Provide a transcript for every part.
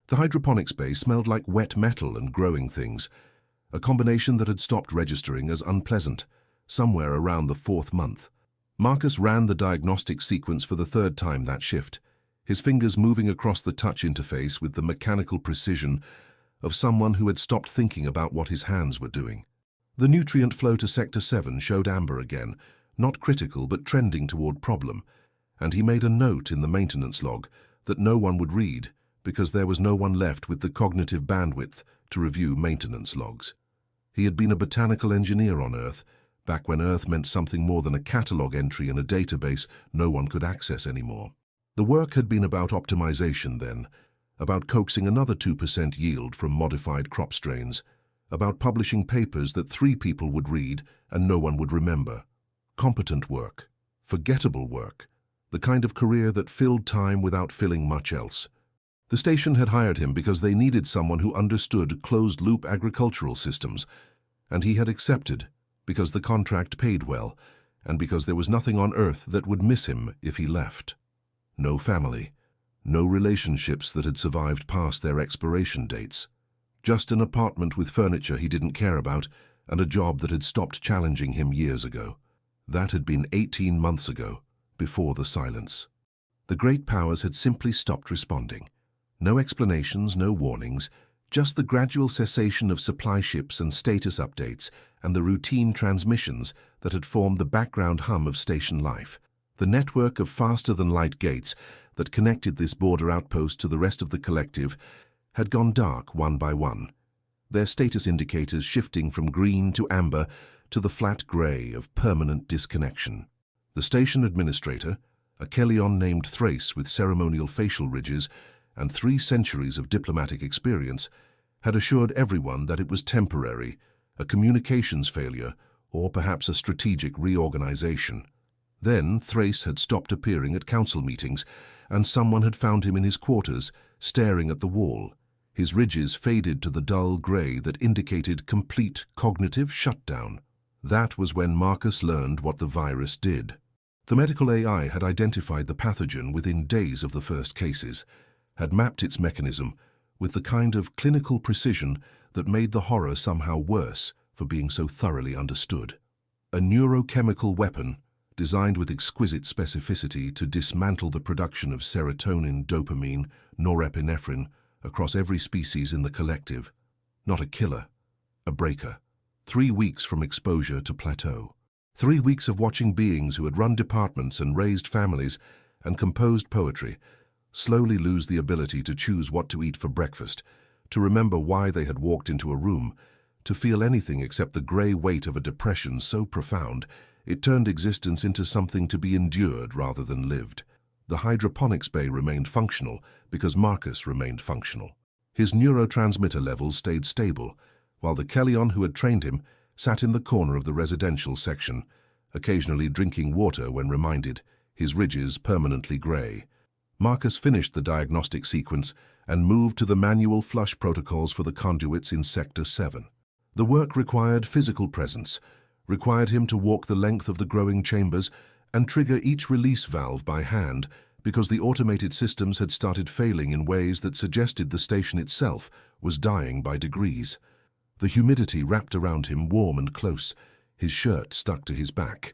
The hydroponics bay smelled like wet metal and growing things, a combination that had stopped registering as unpleasant, somewhere around the 4th month. Marcus ran the diagnostic sequence for the 3rd time that shift, his fingers moving across the touch interface with the mechanical precision of someone who had stopped thinking about what his hands were doing. The nutrient flow to Sector 7 showed amber again, not critical but trending toward problem, and he made a note in the maintenance log that no one would read because there was no one left with the cognitive bandwidth to review maintenance logs. He had been a botanical engineer on Earth, back when Earth meant something more than a catalog entry in a database no one could access anymore. The work had been about optimization then, about coaxing another 2% yield from modified crop strains, about publishing papers that 3 people would read and no one would remember. Competent work, forgettable work, the kind of career that filled time without filling much else. The station had hired him because they needed someone who understood closed-loop agricultural systems, and he had accepted because the contract paid well, and because there was nothing on Earth that would miss him if he left. No family, no relationships that had survived past their expiration dates. Just an apartment with furniture he didn't care about and a job that had stopped challenging him years ago. That had been 18 months ago, before the silence. The great powers had simply stopped responding. No explanations, no warnings, just the gradual cessation of supply ships and status updates and the routine transmissions that had formed the background hum of station life. The network of faster-than-light gates that connected this border outpost to the rest of the collective had gone dark one by one, their status indicators shifting from green to amber to the flat gray of permanent disconnection. The station administrator, a Kellyon named Thrace with ceremonial facial ridges and 3 centuries of diplomatic experience, had assured everyone that it was temporary, a communications failure, or perhaps a strategic reorganization. Then Thrace had stopped appearing at council meetings, and someone had found him in his quarters, staring at the wall. His ridges faded to the dull gray that indicated complete cognitive shutdown. That was when Marcus learned what the virus did. The medical AI had identified the pathogen within days of the first cases, had mapped its mechanism with the kind of clinical precision that made the horror somehow worse for being so thoroughly understood. A neurochemical weapon designed with exquisite specificity to dismantle the production of serotonin, dopamine, norepinephrine across every species in the collective. Not a killer, a breaker. 3 weeks from exposure to plateau. 3 weeks of watching beings who had run departments and raised families and composed poetry slowly lose the ability to choose what to eat for breakfast, to remember why they had walked into a room, to feel anything except the gray weight of a depression so profound it turned existence into something to be endured rather than lived. The hydroponics bay remained functional because Marcus remained functional. His neurotransmitter levels stayed stable, while the Kellyon who had trained him sat in the corner of the residential section, occasionally drinking water when reminded, his ridges permanently gray. Marcus finished the diagnostic sequence and moved to the manual flush protocols for the conduits in Sector 7. The work required physical presence, required him to walk the length of the growing chambers and trigger each release valve by hand because the automated systems had started failing in ways that suggested the station itself was dying by degrees. The humidity wrapped around him warm and close, his shirt stuck to his back.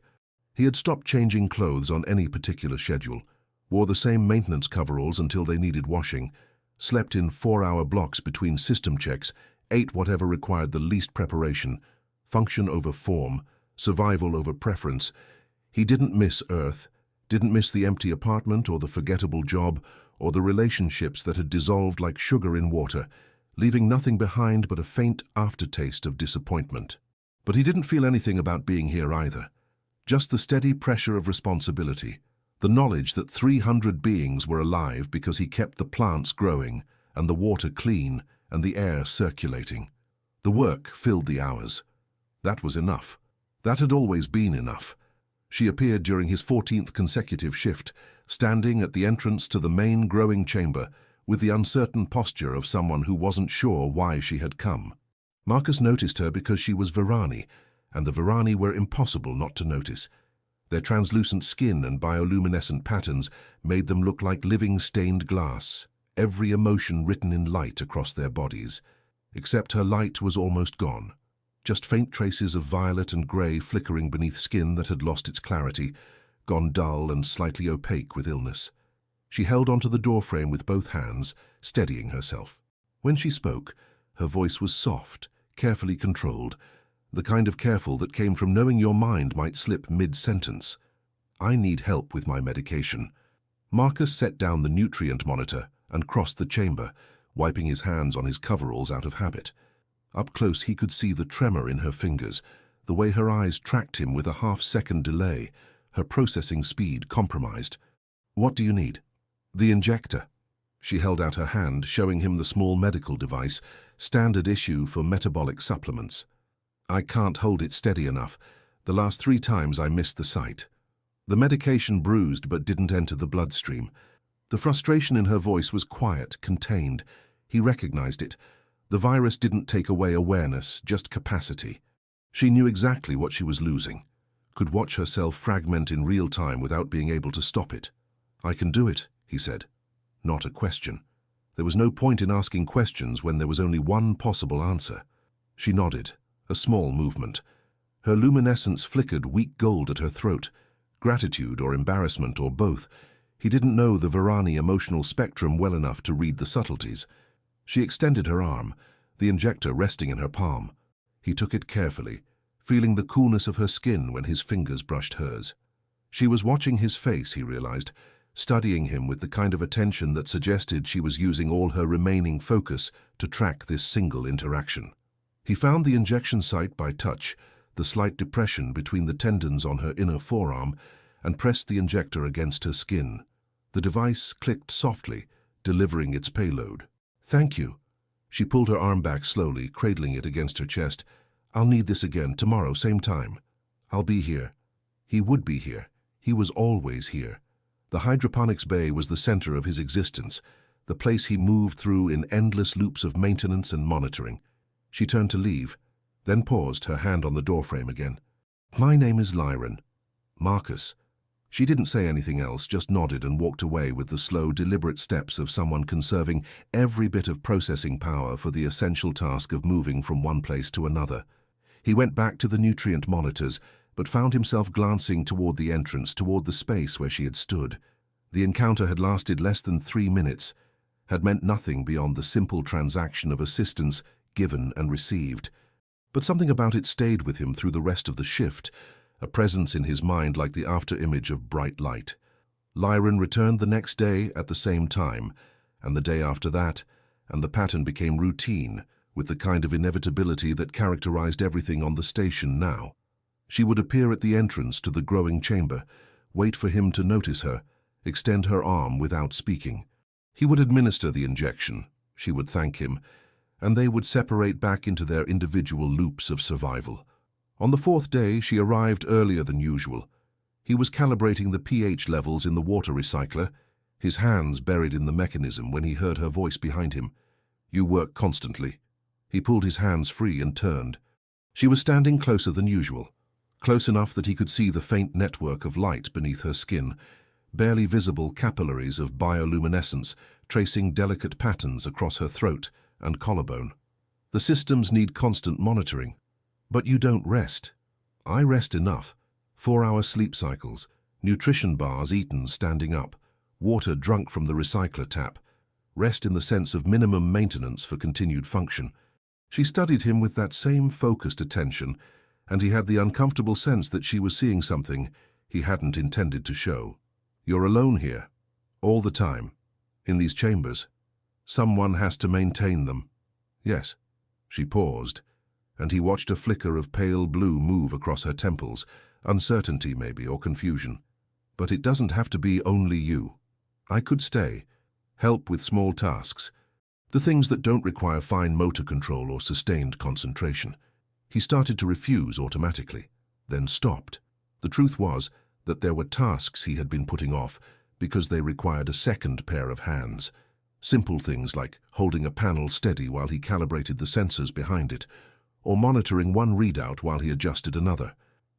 He had stopped changing clothes on any particular schedule, wore the same maintenance coveralls until they needed washing, slept in 4-hour blocks between system checks, ate whatever required the least preparation, function over form, survival over preference. He didn't miss Earth, didn't miss the empty apartment or the forgettable job or the relationships that had dissolved like sugar in water, leaving nothing behind but a faint aftertaste of disappointment. But he didn't feel anything about being here either, just the steady pressure of responsibility. The knowledge that 300 beings were alive because he kept the plants growing and the water clean and the air circulating. The work filled the hours. That was enough. That had always been enough. She appeared during his 14th consecutive shift, standing at the entrance to the main growing chamber with the uncertain posture of someone who wasn't sure why she had come. Marcus noticed her because she was Virani, and the Virani were impossible not to notice. Their translucent skin and bioluminescent patterns made them look like living stained glass. every emotion written in light across their bodies. Except her light was almost gone. Just faint traces of violet and grey flickering beneath skin that had lost its clarity, gone dull and slightly opaque with illness. She held onto the doorframe with both hands, steadying herself. When she spoke, her voice was soft, carefully controlled, the kind of careful that came from knowing your mind might slip mid-sentence. "I need help with my medication." Marcus set down the nutrient monitor and crossed the chamber, wiping his hands on his coveralls out of habit. Up close he could see the tremor in her fingers, the way her eyes tracked him with a half-second delay, her processing speed compromised. "What do you need?" "The injector." She held out her hand, showing him the small medical device, standard issue for metabolic supplements. "I can't hold it steady enough. The last 3 times I missed the site." The medication bruised but didn't enter the bloodstream. The frustration in her voice was quiet, contained. He recognized it. The virus didn't take away awareness, just capacity. She knew exactly what she was losing, could watch herself fragment in real time without being able to stop it. "I can do it," he said. Not a question. There was no point in asking questions when there was only one possible answer. She nodded, a small movement. Her luminescence flickered weak gold at her throat. Gratitude or embarrassment or both. He didn't know the Varani emotional spectrum well enough to read the subtleties. She extended her arm, the injector resting in her palm. He took it carefully, feeling the coolness of her skin when his fingers brushed hers. She was watching his face, he realized, studying him with the kind of attention that suggested she was using all her remaining focus to track this single interaction. He found the injection site by touch, the slight depression between the tendons on her inner forearm, and pressed the injector against her skin. The device clicked softly, delivering its payload. "Thank you." She pulled her arm back slowly, cradling it against her chest. "I'll need this again tomorrow, same time. I'll be here." He would be here. He was always here. The hydroponics bay was the center of his existence, the place he moved through in endless loops of maintenance and monitoring. She turned to leave, then paused, her hand on the doorframe again. "My name is Lyran." "Marcus." She didn't say anything else, just nodded and walked away with the slow, deliberate steps of someone conserving every bit of processing power for the essential task of moving from one place to another. He went back to the nutrient monitors, but found himself glancing toward the entrance, toward the space where she had stood. The encounter had lasted less than 3 minutes, had meant nothing beyond the simple transaction of assistance given and received. But something about it stayed with him through the rest of the shift, a presence in his mind like the after-image of bright light. Lyran returned the next day at the same time, and the day after that, and the pattern became routine, with the kind of inevitability that characterized everything on the station now. She would appear at the entrance to the growing chamber, wait for him to notice her, extend her arm without speaking. He would administer the injection, she would thank him, and they would separate back into their individual loops of survival. On the 4th day, she arrived earlier than usual. He was calibrating the pH levels in the water recycler, his hands buried in the mechanism when he heard her voice behind him. "You work constantly." He pulled his hands free and turned. She was standing closer than usual, close enough that he could see the faint network of light beneath her skin, barely visible capillaries of bioluminescence tracing delicate patterns across her throat and collarbone. "The systems need constant monitoring. But you don't rest." "I rest enough. 4-hour sleep cycles, nutrition bars eaten standing up, water drunk from the recycler tap. Rest in the sense of minimum maintenance for continued function." She studied him with that same focused attention, and he had the uncomfortable sense that she was seeing something he hadn't intended to show. "You're alone here, all the time, in these chambers. Someone has to maintain them." "Yes." She paused, and he watched a flicker of pale blue move across her temples, uncertainty maybe, or confusion. "But it doesn't have to be only you. I could stay, help with small tasks, the things that don't require fine motor control or sustained concentration." He started to refuse automatically, then stopped. The truth was that there were tasks he had been putting off because they required a second pair of hands. Simple things like holding a panel steady while he calibrated the sensors behind it, or monitoring one readout while he adjusted another.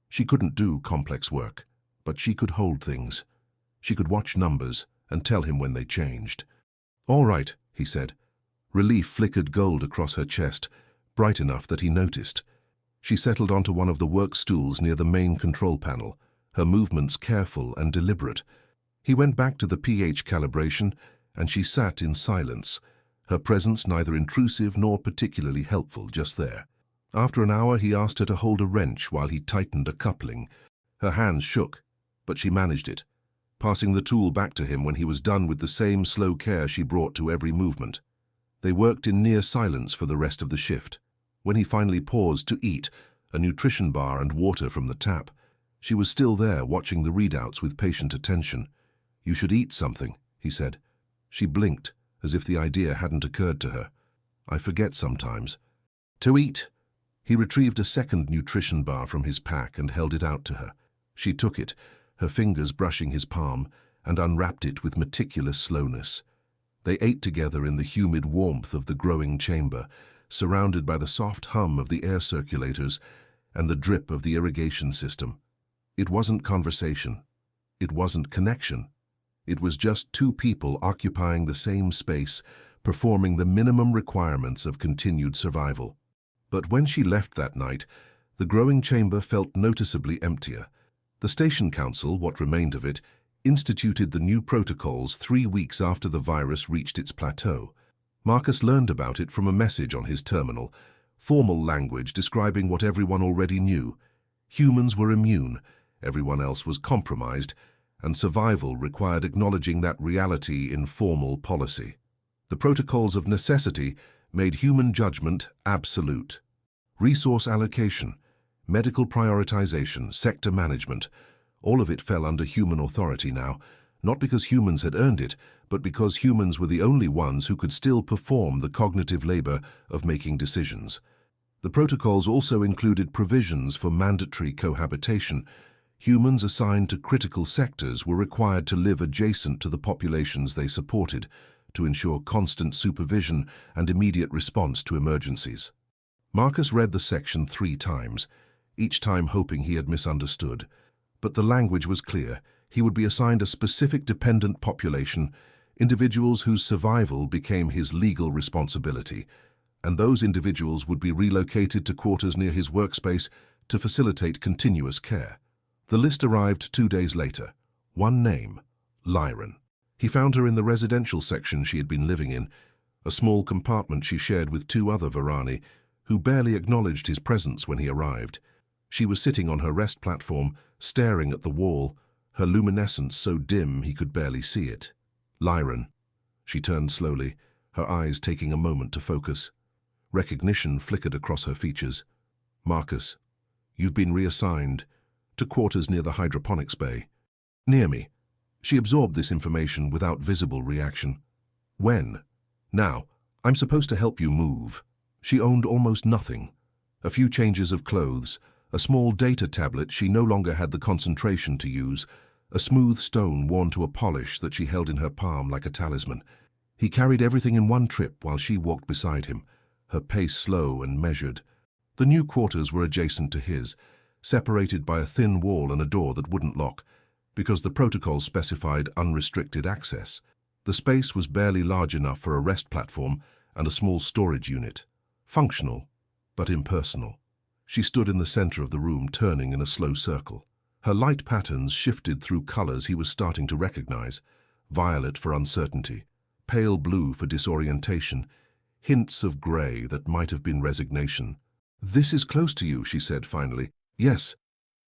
She couldn't do complex work, but she could hold things. She could watch numbers and tell him when they changed. "All right," he said. Relief flickered gold across her chest, bright enough that he noticed. She settled onto one of the work stools near the main control panel, her movements careful and deliberate. He went back to the pH calibration, and she sat in silence, her presence neither intrusive nor particularly helpful just there. After an hour, he asked her to hold a wrench while he tightened a coupling. Her hands shook, but she managed it, passing the tool back to him when he was done with the same slow care she brought to every movement. They worked in near silence for the rest of the shift. When he finally paused to eat, a nutrition bar and water from the tap, she was still there watching the readouts with patient attention. "You should eat something," he said. She blinked, as if the idea hadn't occurred to her. "I forget sometimes." "To eat." He retrieved a second nutrition bar from his pack and held it out to her. She took it, her fingers brushing his palm, and unwrapped it with meticulous slowness. They ate together in the humid warmth of the growing chamber, surrounded by the soft hum of the air circulators and the drip of the irrigation system. It wasn't conversation. It wasn't connection. It was just two people occupying the same space, performing the minimum requirements of continued survival. But when she left that night, the growing chamber felt noticeably emptier. The station council, what remained of it, instituted the new protocols 3 weeks after the virus reached its plateau. Marcus learned about it from a message on his terminal, formal language describing what everyone already knew. Humans were immune, everyone else was compromised, and survival required acknowledging that reality in formal policy. The protocols of necessity made human judgment absolute. Resource allocation, medical prioritization, sector management, all of it fell under human authority now, not because humans had earned it, but because humans were the only ones who could still perform the cognitive labor of making decisions. The protocols also included provisions for mandatory cohabitation. Humans assigned to critical sectors were required to live adjacent to the populations they supported, to ensure constant supervision and immediate response to emergencies. Marcus read the section 3 times, each time hoping he had misunderstood. But the language was clear. He would be assigned a specific dependent population, individuals whose survival became his legal responsibility, and those individuals would be relocated to quarters near his workspace to facilitate continuous care. The list arrived 2 days later. One name, Lyran. He found her in the residential section she had been living in, a small compartment she shared with 2 other Varani, who barely acknowledged his presence when he arrived. She was sitting on her rest platform, staring at the wall, her luminescence so dim he could barely see it. "Lyran." She turned slowly, her eyes taking a moment to focus. Recognition flickered across her features. "Marcus, you've been reassigned to quarters near the hydroponics bay. Near me." She absorbed this information without visible reaction. "When?" "Now. I'm supposed to help you move." She owned almost nothing. A few changes of clothes, a small data tablet she no longer had the concentration to use, a smooth stone worn to a polish that she held in her palm like a talisman. He carried everything in one trip while she walked beside him, her pace slow and measured. The new quarters were adjacent to his, separated by a thin wall and a door that wouldn't lock, because the protocol specified unrestricted access. The space was barely large enough for a rest platform and a small storage unit. Functional, but impersonal. She stood in the center of the room, turning in a slow circle. Her light patterns shifted through colors he was starting to recognize: violet for uncertainty, pale blue for disorientation, hints of gray that might have been resignation. "This is close to you," she said finally. "Yes.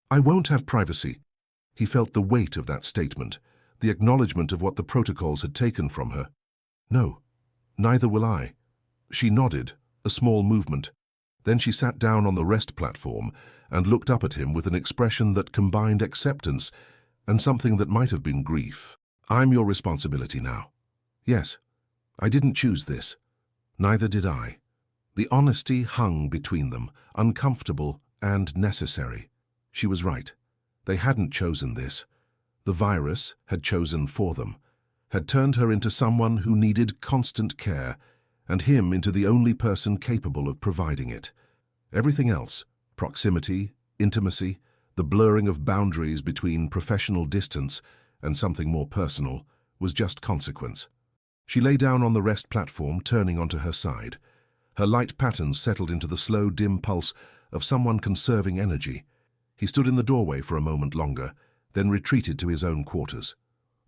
I won't have privacy." He felt the weight of that statement, the acknowledgement of what the protocols had taken from her. "No, neither will I." She nodded, a small movement. Then she sat down on the rest platform and looked up at him with an expression that combined acceptance and something that might have been grief. "I'm your responsibility now." "Yes, I didn't choose this." Neither did I. The honesty hung between them, uncomfortable and necessary. She was right. They hadn't chosen this. The virus had chosen for them, had turned her into someone who needed constant care, and him into the only person capable of providing it. Everything else, proximity, intimacy, the blurring of boundaries between professional distance and something more personal, was just consequence. She lay down on the rest platform, turning onto her side. Her light patterns settled into the slow, dim pulse of someone conserving energy. He stood in the doorway for a moment longer, then retreated to his own quarters.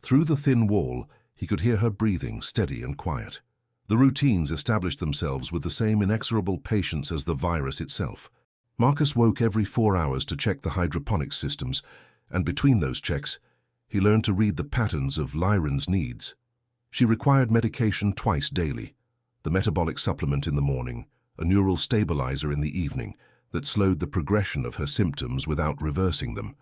Through the thin wall, he could hear her breathing, steady and quiet. The routines established themselves with the same inexorable patience as the virus itself. Marcus woke every 4 hours to check the hydroponics systems, and between those checks, he learned to read the patterns of Lyran's needs. She required medication twice daily, the metabolic supplement in the morning, a neural stabilizer in the evening that slowed the progression of her symptoms without reversing them.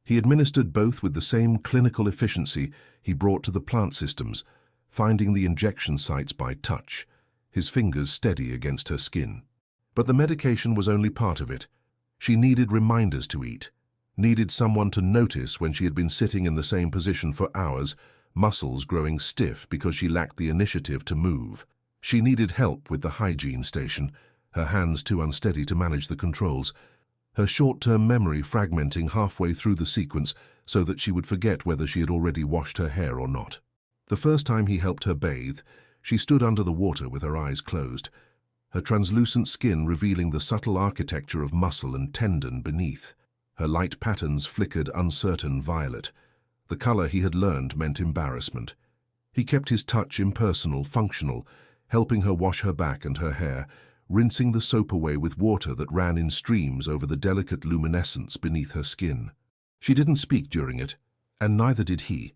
He administered both with the same clinical efficiency he brought to the plant systems, finding the injection sites by touch, his fingers steady against her skin. But the medication was only part of it. She needed reminders to eat, needed someone to notice when she had been sitting in the same position for hours, muscles growing stiff because she lacked the initiative to move. She needed help with the hygiene station, her hands too unsteady to manage the controls, her short-term memory fragmenting halfway through the sequence so that she would forget whether she had already washed her hair or not. The first time he helped her bathe, she stood under the water with her eyes closed, her translucent skin revealing the subtle architecture of muscle and tendon beneath. Her light patterns flickered uncertain violet. The color he had learned meant embarrassment. He kept his touch impersonal, functional, helping her wash her back and her hair, rinsing the soap away with water that ran in streams over the delicate luminescence beneath her skin. She didn't speak during it, and neither did he.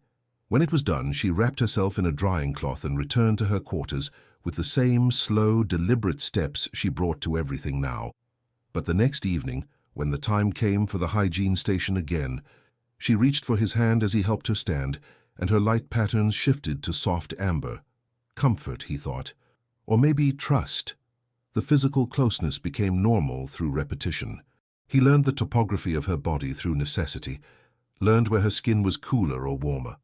When it was done, she wrapped herself in a drying cloth and returned to her quarters with the same slow, deliberate steps she brought to everything now. But the next evening, when the time came for the hygiene station again, she reached for his hand as he helped her stand, and her light patterns shifted to soft amber. Comfort, he thought. Or maybe trust. The physical closeness became normal through repetition. He learned the topography of her body through necessity, learned where her skin was cooler or warmer,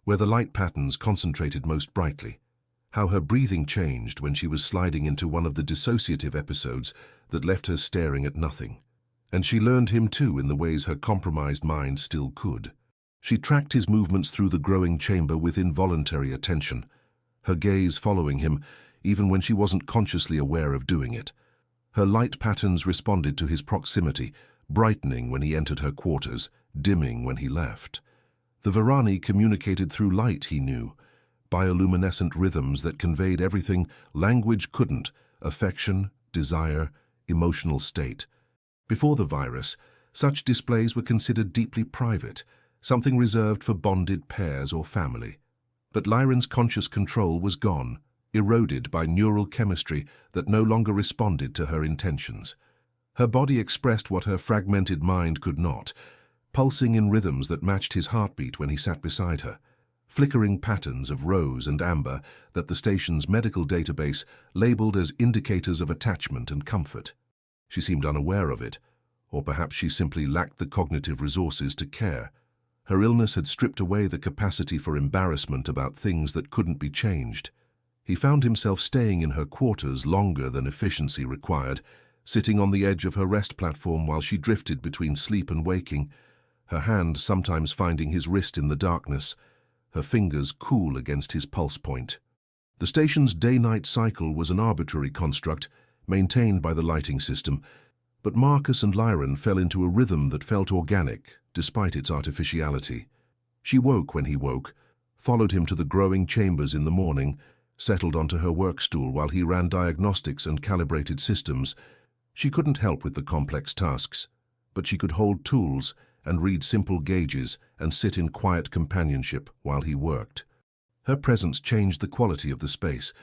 where the light patterns concentrated most brightly, how her breathing changed when she was sliding into one of the dissociative episodes that left her staring at nothing. And she learned him too in the ways her compromised mind still could. She tracked his movements through the growing chamber with involuntary attention, her gaze following him even when she wasn't consciously aware of doing it. Her light patterns responded to his proximity, brightening when he entered her quarters, dimming when he left. The Varani communicated through light, he knew, bioluminescent rhythms that conveyed everything language couldn't: affection, desire, emotional state. Before the virus, such displays were considered deeply private, something reserved for bonded pairs or family. But Lyran's conscious control was gone, eroded by neural chemistry that no longer responded to her intentions. Her body expressed what her fragmented mind could not, pulsing in rhythms that matched his heartbeat when he sat beside her, flickering patterns of rose and amber that the station's medical database labeled as indicators of attachment and comfort. She seemed unaware of it, or perhaps she simply lacked the cognitive resources to care. Her illness had stripped away the capacity for embarrassment about things that couldn't be changed. He found himself staying in her quarters longer than efficiency required, sitting on the edge of her rest platform while she drifted between sleep and waking, her hand sometimes finding his wrist in the darkness, her fingers cool against his pulse point. The station's day-night cycle was an arbitrary construct, maintained by the lighting system, but Marcus and Lyran fell into a rhythm that felt organic, despite its artificiality. She woke when he woke, followed him to the growing chambers in the morning, settled onto her work stool while he ran diagnostics and calibrated systems. She couldn't help with the complex tasks, but she could hold tools and read simple gauges and sit in quiet companionship while he worked. Her presence changed the quality of the space,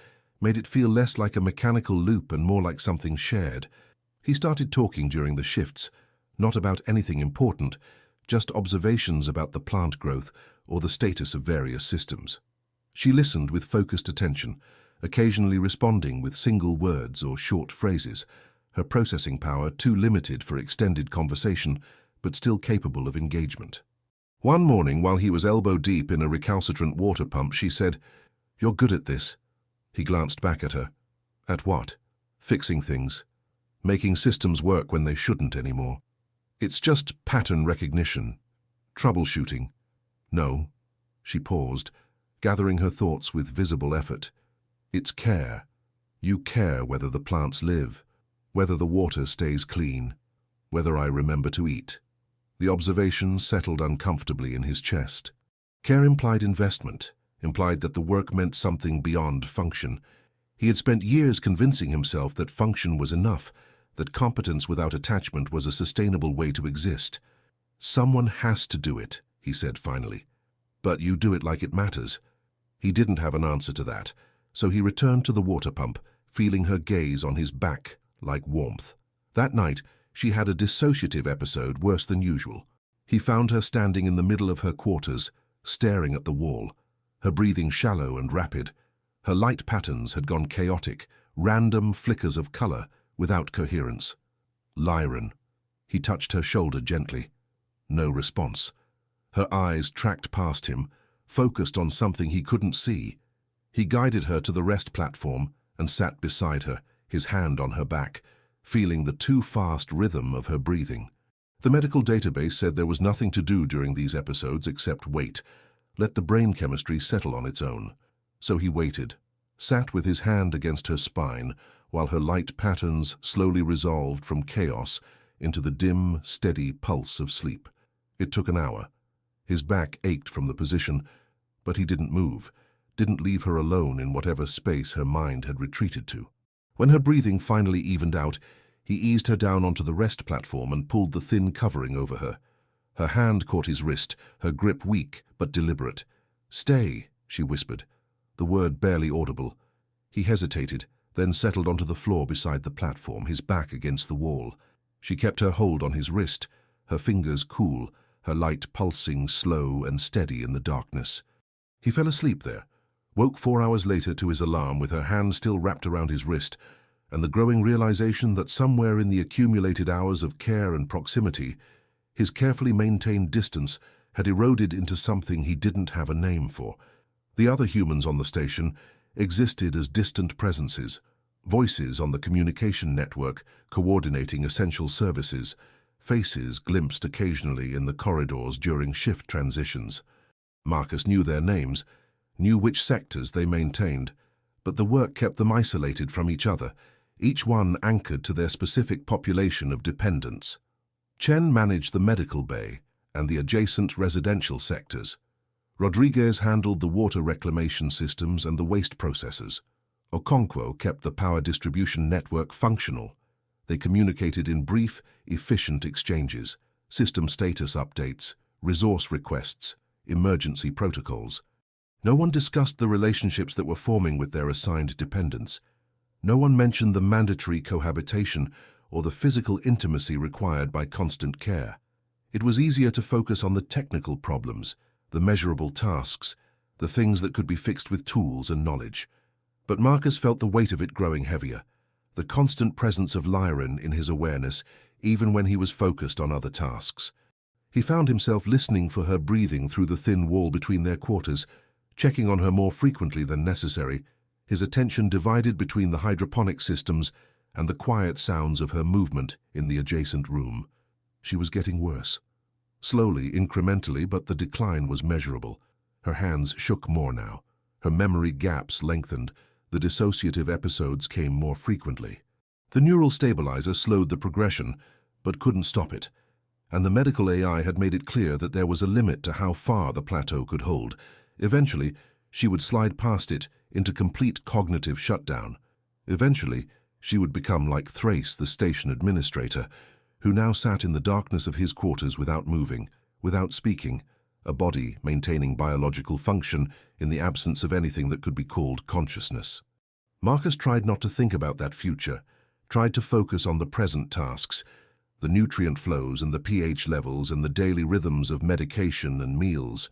made it feel less like a mechanical loop and more like something shared. He started talking during the shifts, not about anything important, just observations about the plant growth or the status of various systems. She listened with focused attention, occasionally responding with single words or short phrases, her processing power too limited for extended conversation, but still capable of engagement. One morning, while he was elbow-deep in a recalcitrant water pump, she said, "You're good at this." He glanced back at her. At what? Fixing things. Making systems work when they shouldn't anymore. It's just pattern recognition. Troubleshooting. No. She paused, gathering her thoughts with visible effort. It's care. You care whether the plants live, whether the water stays clean, whether I remember to eat. The observation settled uncomfortably in his chest. Care implied investment, implied that the work meant something beyond function. He had spent years convincing himself that function was enough, that competence without attachment was a sustainable way to exist. Someone has to do it, he said finally. But you do it like it matters. He didn't have an answer to that, so he returned to the water pump, feeling her gaze on his back like warmth. That night, she had a dissociative episode worse than usual. He found her standing in the middle of her quarters, staring at the wall, her breathing shallow and rapid. Her light patterns had gone chaotic, random flickers of color without coherence. Lyran. He touched her shoulder gently. No response. Her eyes tracked past him, focused on something he couldn't see. He guided her to the rest platform and sat beside her, his hand on her back, feeling the too-fast rhythm of her breathing. The medical database said there was nothing to do during these episodes except wait, let the brain chemistry settle on its own. So he waited, sat with his hand against her spine, while her light patterns slowly resolved from chaos into the dim, steady pulse of sleep. It took an hour. His back ached from the position, but he didn't move, didn't leave her alone in whatever space her mind had retreated to. When her breathing finally evened out, he eased her down onto the rest platform and pulled the thin covering over her. Her hand caught his wrist, her grip weak but deliberate. "Stay," she whispered, the word barely audible. He hesitated, then settled onto the floor beside the platform, his back against the wall. She kept her hold on his wrist, her fingers cool, her light pulsing slow and steady in the darkness. He fell asleep there, woke 4 hours later to his alarm with her hand still wrapped around his wrist, and the growing realization that somewhere in the accumulated hours of care and proximity, his carefully maintained distance had eroded into something he didn't have a name for. The other humans on the station existed as distant presences, voices on the communication network coordinating essential services, faces glimpsed occasionally in the corridors during shift transitions. Marcus knew their names, knew which sectors they maintained, but the work kept them isolated from each other, each one anchored to their specific population of dependents. Chen managed the medical bay and the adjacent residential sectors. Rodriguez handled the water reclamation systems and the waste processors. Okonkwo kept the power distribution network functional. They communicated in brief, efficient exchanges, system status updates, resource requests, emergency protocols. No one discussed the relationships that were forming with their assigned dependents. No one mentioned the mandatory cohabitation or the physical intimacy required by constant care. It was easier to focus on the technical problems, the measurable tasks, the things that could be fixed with tools and knowledge. But Marcus felt the weight of it growing heavier, the constant presence of Lyran in his awareness, even when he was focused on other tasks. He found himself listening for her breathing through the thin wall between their quarters, checking on her more frequently than necessary, his attention divided between the hydroponic systems and the quiet sounds of her movement in the adjacent room. She was getting worse. Slowly, incrementally, but the decline was measurable. Her hands shook more now. Her memory gaps lengthened. The dissociative episodes came more frequently. The neural stabilizer slowed the progression, but couldn't stop it. And the medical AI had made it clear that there was a limit to how far the plateau could hold. Eventually, she would slide past it into complete cognitive shutdown. Eventually, she would become like Thrace, the station administrator, who now sat in the darkness of his quarters without moving, without speaking, a body maintaining biological function in the absence of anything that could be called consciousness. Marcus tried not to think about that future, tried to focus on the present tasks, the nutrient flows and the pH levels and the daily rhythms of medication and meals.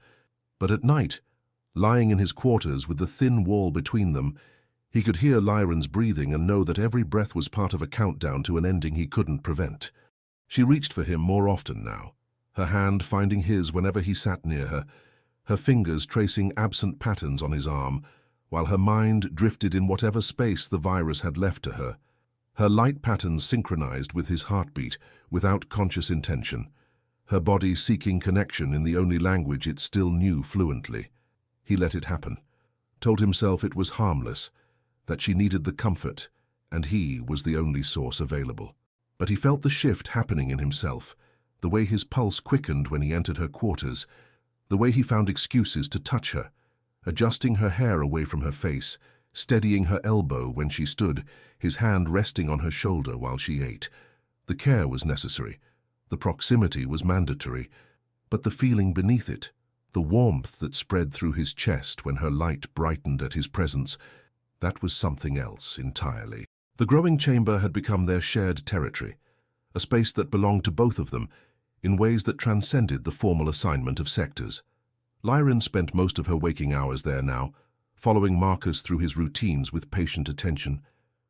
But at night, lying in his quarters with the thin wall between them, he could hear Lyran's breathing and know that every breath was part of a countdown to an ending he couldn't prevent. She reached for him more often now, her hand finding his whenever he sat near her, her fingers tracing absent patterns on his arm, while her mind drifted in whatever space the virus had left to her. Her light patterns synchronized with his heartbeat without conscious intention, her body seeking connection in the only language it still knew fluently. He let it happen, told himself it was harmless, that she needed the comfort, and he was the only source available. But he felt the shift happening in himself, the way his pulse quickened when he entered her quarters, the way he found excuses to touch her, adjusting her hair away from her face, steadying her elbow when she stood, his hand resting on her shoulder while she ate. The care was necessary, the proximity was mandatory, but the feeling beneath it, the warmth that spread through his chest when her light brightened at his presence, that was something else entirely. The growing chamber had become their shared territory, a space that belonged to both of them in ways that transcended the formal assignment of sectors. Lyran spent most of her waking hours there now, following Marcus through his routines with patient attention,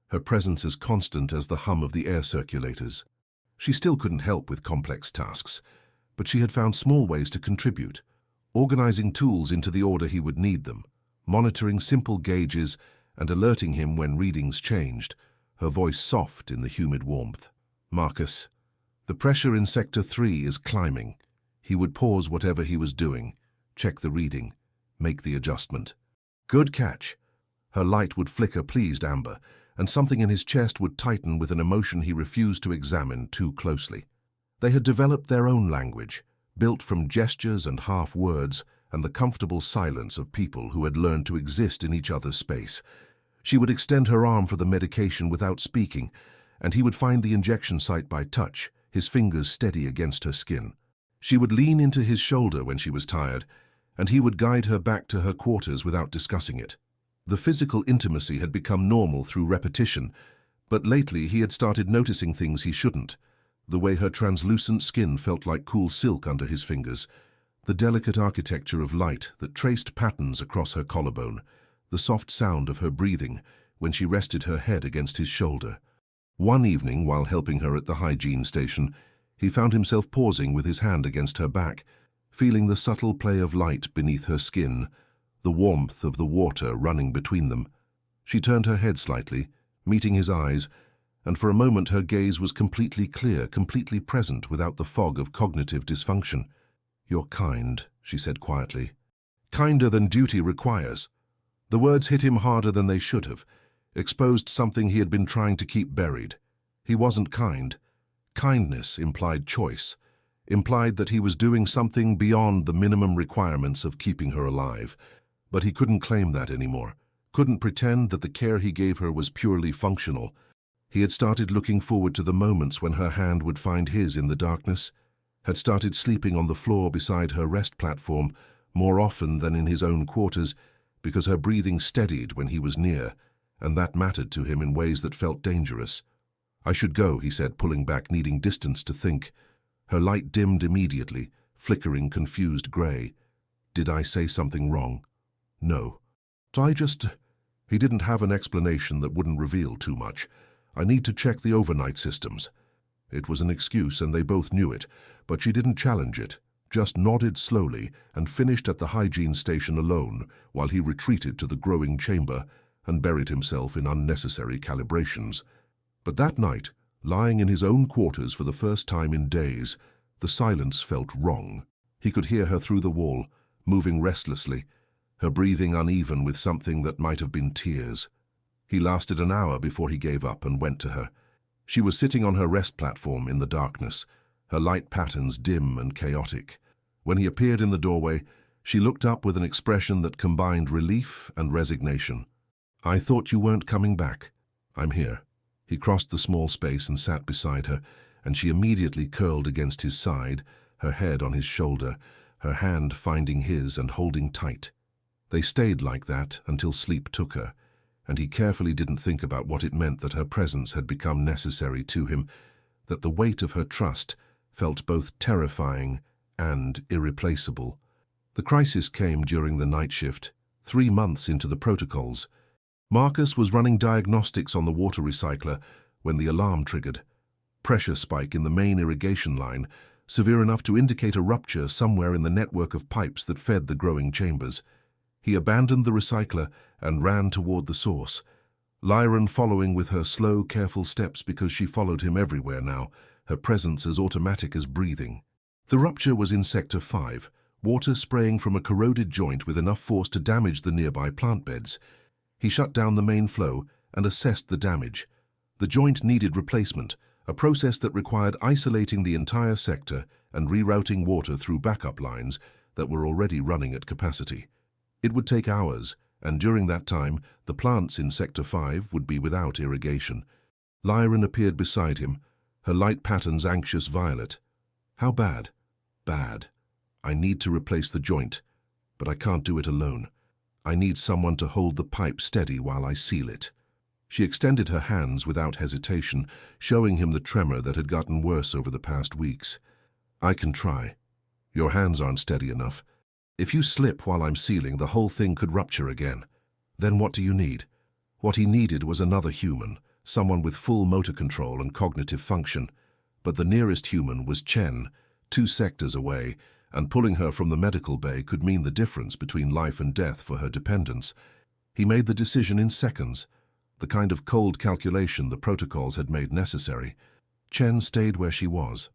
her presence as constant as the hum of the air circulators. She still couldn't help with complex tasks, but she had found small ways to contribute, organizing tools into the order he would need them, monitoring simple gauges and alerting him when readings changed, her voice soft in the humid warmth. "Marcus, the pressure in Sector 3 is climbing." He would pause whatever he was doing, check the reading, make the adjustment. "Good catch." Her light would flicker pleased amber, and something in his chest would tighten with an emotion he refused to examine too closely. They had developed their own language, built from gestures and half-words and the comfortable silence of people who had learned to exist in each other's space. She would extend her arm for the medication without speaking, and he would find the injection site by touch, his fingers steady against her skin. She would lean into his shoulder when she was tired, and he would guide her back to her quarters without discussing it. The physical intimacy had become normal through repetition, but lately he had started noticing things he shouldn't. The way her translucent skin felt like cool silk under his fingers, the delicate architecture of light that traced patterns across her collarbone, the soft sound of her breathing when she rested her head against his shoulder. One evening, while helping her at the hygiene station, he found himself pausing with his hand against her back, feeling the subtle play of light beneath her skin, the warmth of the water running between them. She turned her head slightly, meeting his eyes, and for a moment her gaze was completely clear, completely present without the fog of cognitive dysfunction. "You're kind," she said quietly. "Kinder than duty requires." The words hit him harder than they should have, exposed something he had been trying to keep buried. He wasn't kind. Kindness implied choice, implied that he was doing something beyond the minimum requirements of keeping her alive. But he couldn't claim that anymore, couldn't pretend that the care he gave her was purely functional. He had started looking forward to the moments when her hand would find his in the darkness, had started sleeping on the floor beside her rest platform more often than in his own quarters because her breathing steadied when he was near, and that mattered to him in ways that felt dangerous. "I should go," he said, pulling back, needing distance to think. Her light dimmed immediately, flickering confused grey. "Did I say something wrong?" "No. He didn't have an explanation that wouldn't reveal too much. I need to check the overnight systems." It was an excuse, and they both knew it, but she didn't challenge it, just nodded slowly and finished at the hygiene station alone while he retreated to the growing chamber and buried himself in unnecessary calibrations. But that night, lying in his own quarters for the first time in days, the silence felt wrong. He could hear her through the wall, moving restlessly, her breathing uneven with something that might have been tears. He lasted an hour before he gave up and went to her. She was sitting on her rest platform in the darkness, her light patterns dim and chaotic. When he appeared in the doorway, she looked up with an expression that combined relief and resignation. "I thought you weren't coming back. I'm here." He crossed the small space and sat beside her, and she immediately curled against his side, her head on his shoulder, her hand finding his and holding tight. They stayed like that until sleep took her, and he carefully didn't think about what it meant that her presence had become necessary to him, that the weight of her trust felt both terrifying and irreplaceable. The crisis came during the night shift, 3 months into the protocols. Marcus was running diagnostics on the water recycler when the alarm triggered. Pressure spike in the main irrigation line, severe enough to indicate a rupture somewhere in the network of pipes that fed the growing chambers. He abandoned the recycler and ran toward the source, Lyran following with her slow, careful steps because she followed him everywhere now, her presence as automatic as breathing. The rupture was in Sector 5, water spraying from a corroded joint with enough force to damage the nearby plant beds. He shut down the main flow and assessed the damage. The joint needed replacement, a process that required isolating the entire sector and rerouting water through backup lines that were already running at capacity. It would take hours, and during that time, the plants in Sector 5 would be without irrigation. Lyran appeared beside him, her light patterns anxious violet. How bad? Bad. I need to replace the joint, but I can't do it alone. I need someone to hold the pipe steady while I seal it. She extended her hands without hesitation, showing him the tremor that had gotten worse over the past weeks. I can try. Your hands aren't steady enough. If you slip while I'm sealing, the whole thing could rupture again. Then what do you need? What he needed was another human, someone with full motor control and cognitive function. But the nearest human was Chen, 2 sectors away, and pulling her from the medical bay could mean the difference between life and death for her dependents. He made the decision in seconds, the kind of cold calculation the protocols had made necessary. Chen stayed where she was.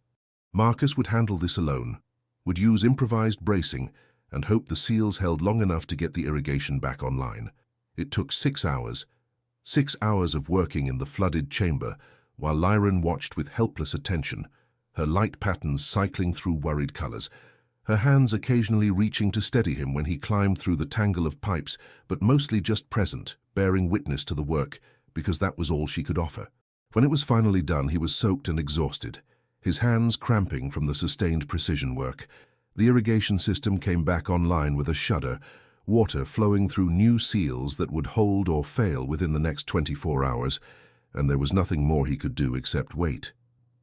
Marcus would handle this alone, would use improvised bracing, and hope the seals held long enough to get the irrigation back online. It took 6 hours. 6 hours of working in the flooded chamber, while Lyran watched with helpless attention, her light patterns cycling through worried colors, her hands occasionally reaching to steady him when he climbed through the tangle of pipes, but mostly just present, bearing witness to the work, because that was all she could offer. When it was finally done, he was soaked and exhausted, his hands cramping from the sustained precision work. The irrigation system came back online with a shudder, water flowing through new seals that would hold or fail within the next 24 hours, and there was nothing more he could do except wait.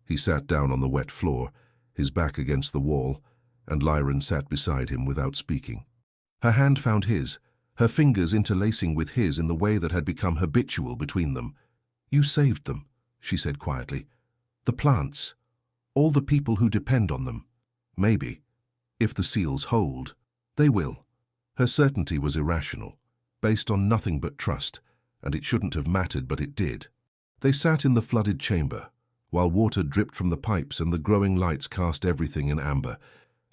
He sat down on the wet floor, his back against the wall, and Lyran sat beside him without speaking. Her hand found his, her fingers interlacing with his in the way that had become habitual between them. "You saved them," she said quietly. "The plants, all the people who depend on them. Maybe, if the seals hold, they will." Her certainty was irrational, based on nothing but trust, and it shouldn't have mattered, but it did. They sat in the flooded chamber, while water dripped from the pipes and the growing lights cast everything in amber,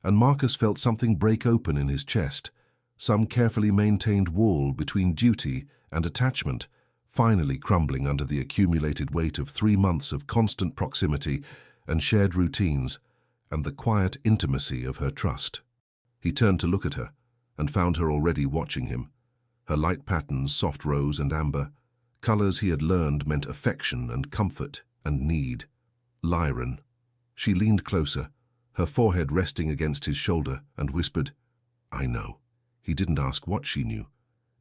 and Marcus felt something break open in his chest, some carefully maintained wall between duty and attachment, finally crumbling under the accumulated weight of 3 months of constant proximity and shared routines, and the quiet intimacy of her trust. He turned to look at her, and found her already watching him. Her light patterns, soft rose and amber, colors he had learned meant affection and comfort and need. Lyran. She leaned closer, her forehead resting against his shoulder, and whispered, "I know." He didn't ask what she knew,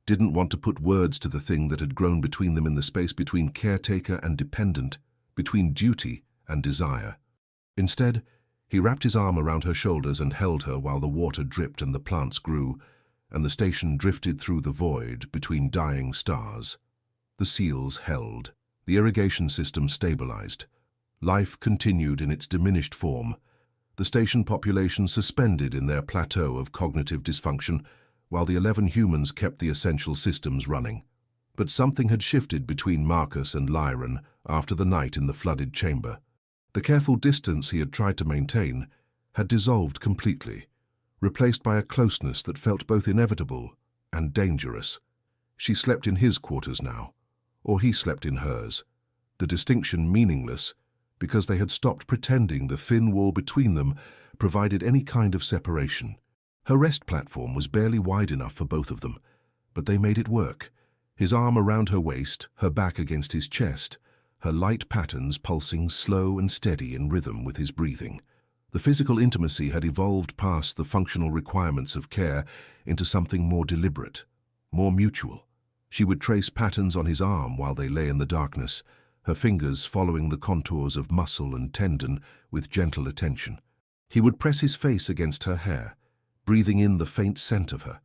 didn't want to put words to the thing that had grown between them in the space between caretaker and dependent, between duty and desire. Instead, he wrapped his arm around her shoulders and held her while the water dripped and the plants grew, and the station drifted through the void between dying stars. The seals held. The irrigation system stabilized. Life continued in its diminished form. The station population suspended in their plateau of cognitive dysfunction, while the 11 humans kept the essential systems running. But something had shifted between Marcus and Lyran after the night in the flooded chamber. The careful distance he had tried to maintain had dissolved completely, replaced by a closeness that felt both inevitable and dangerous. She slept in his quarters now, or he slept in hers, the distinction meaningless because they had stopped pretending the thin wall between them provided any kind of separation. Her rest platform was barely wide enough for both of them, but they made it work. His arm around her waist, her back against his chest, her light patterns pulsing slow and steady in rhythm with his breathing. The physical intimacy had evolved past the functional requirements of care into something more deliberate, more mutual. She would trace patterns on his arm while they lay in the darkness, her fingers following the contours of muscle and tendon with gentle attention. He would press his face against her hair, breathing in the faint scent of her.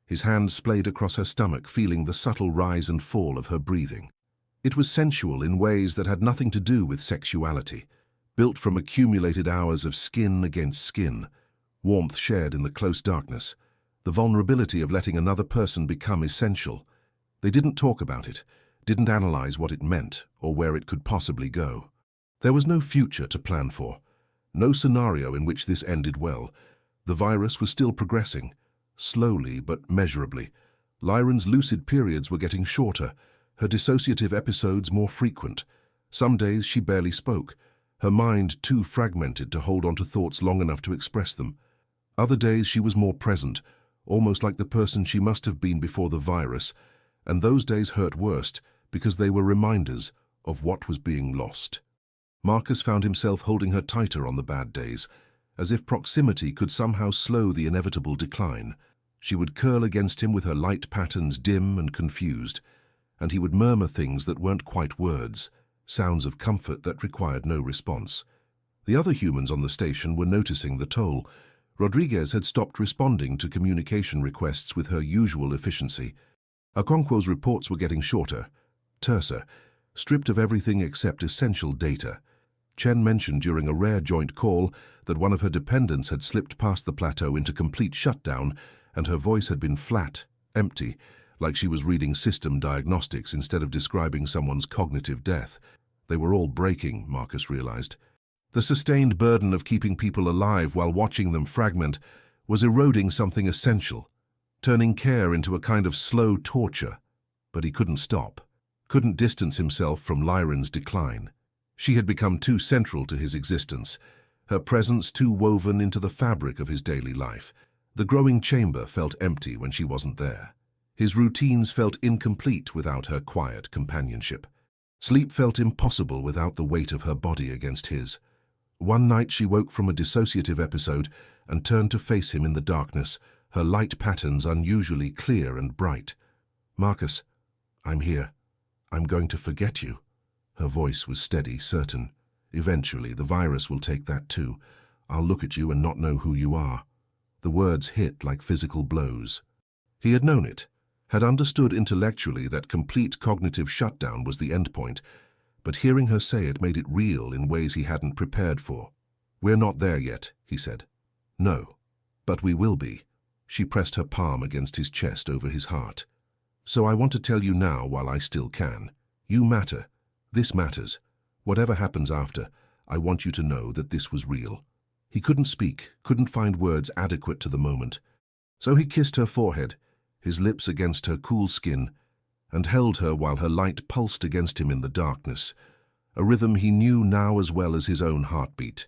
His hand splayed across her stomach, feeling the subtle rise and fall of her breathing. It was sensual in ways that had nothing to do with sexuality, built from accumulated hours of skin against skin, warmth shared in the close darkness, the vulnerability of letting another person become essential. They didn't talk about it, didn't analyze what it meant or where it could possibly go. There was no future to plan for, no scenario in which this ended well. The virus was still progressing, slowly but measurably. Lyran's lucid periods were getting shorter, her dissociative episodes more frequent. Some days she barely spoke, her mind too fragmented to hold on to thoughts long enough to express them. Other days she was more present, almost like the person she must have been before the virus, and those days hurt worst because they were reminders of what was being lost. Marcus found himself holding her tighter on the bad days, as if proximity could somehow slow the inevitable decline. She would curl against him with her light patterns dim and confused, and he would murmur things that weren't quite words, sounds of comfort that required no response. The other humans on the station were noticing the toll. Rodriguez had stopped responding to communication requests with her usual efficiency. Okonkwo's reports were getting shorter, terser, stripped of everything except essential data. Chen mentioned during a rare joint call that one of her dependents had slipped past the plateau into complete shutdown, and her voice had been flat, empty, like she was reading system diagnostics instead of describing someone's cognitive death. They were all breaking, Marcus realized. The sustained burden of keeping people alive while watching them fragment was eroding something essential, turning care into a kind of slow torture. But he couldn't stop, couldn't distance himself from Lyran's decline. She had become too central to his existence, her presence too woven into the fabric of his daily life. The growing chamber felt empty when she wasn't there. His routines felt incomplete without her quiet companionship. Sleep felt impossible without the weight of her body against his. One night she woke from a dissociative episode and turned to face him in the darkness, her light patterns unusually clear and bright. "Marcus, I'm here. I'm going to forget you." Her voice was steady, certain. "Eventually, the virus will take that too. I'll look at you and not know who you are." The words hit like physical blows. He had known it, had understood intellectually that complete cognitive shutdown was the endpoint, but hearing her say it made it real in ways he hadn't prepared for. "We're not there yet," he said. "No, but we will be." She pressed her palm against his chest over his heart. "So I want to tell you now while I still can. You matter. This matters. Whatever happens after, I want you to know that this was real." He couldn't speak, couldn't find words adequate to the moment. So he kissed her forehead, his lips against her cool skin, and held her while her light pulsed against him in the darkness, a rhythm he knew now as well as his own heartbeat.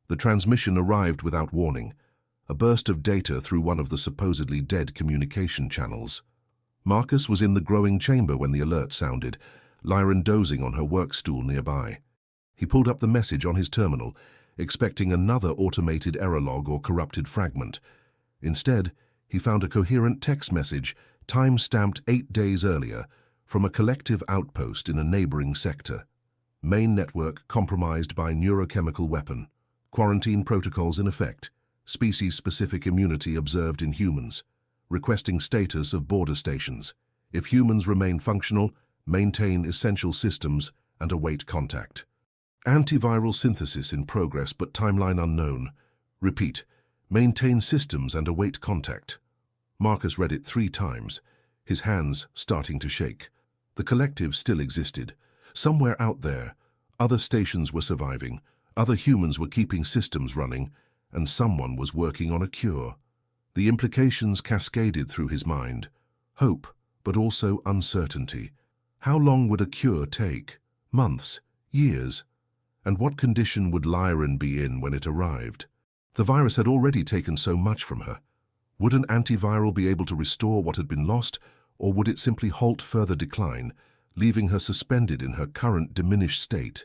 The transmission arrived without warning, a burst of data through one of the supposedly dead communication channels. Marcus was in the growing chamber when the alert sounded, Lyran dozing on her work stool nearby. He pulled up the message on his terminal, expecting another automated error log or corrupted fragment. Instead, he found a coherent text message, time-stamped 8 days earlier, from a collective outpost in a neighboring sector. Main network compromised by neurochemical weapon. Quarantine protocols in effect. Species-specific immunity observed in humans. Requesting status of border stations. If humans remain functional, maintain essential systems and await contact. Antiviral synthesis in progress but timeline unknown. Repeat, maintain systems and await contact. Marcus read it 3 times, his hands starting to shake. The collective still existed. Somewhere out there, other stations were surviving, other humans were keeping systems running, and someone was working on a cure. The implications cascaded through his mind. Hope, but also uncertainty. How long would a cure take? Months? Years? And what condition would Lyran be in when it arrived? The virus had already taken so much from her. Would an antiviral be able to restore what had been lost, or would it simply halt further decline, leaving her suspended in her current diminished state?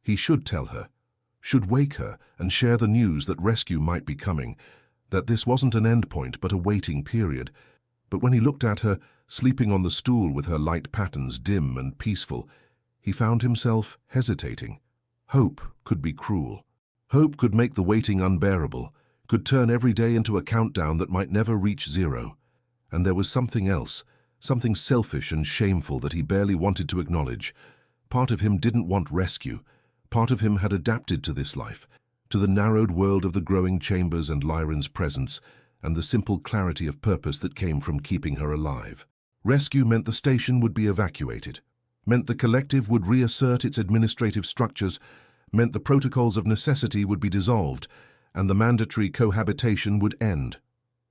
He should tell her, should wake her and share the news that rescue might be coming, that this wasn't an endpoint but a waiting period. But when he looked at her, sleeping on the stool with her light patterns dim and peaceful, he found himself hesitating. Hope could be cruel. Hope could make the waiting unbearable, could turn every day into a countdown that might never reach 0. And there was something else, something selfish and shameful that he barely wanted to acknowledge. Part of him didn't want rescue. Part of him had adapted to this life, to the narrowed world of the growing chambers and Lyran's presence, and the simple clarity of purpose that came from keeping her alive. Rescue meant the station would be evacuated, meant the collective would reassert its administrative structures, meant the protocols of necessity would be dissolved, and the mandatory cohabitation would end.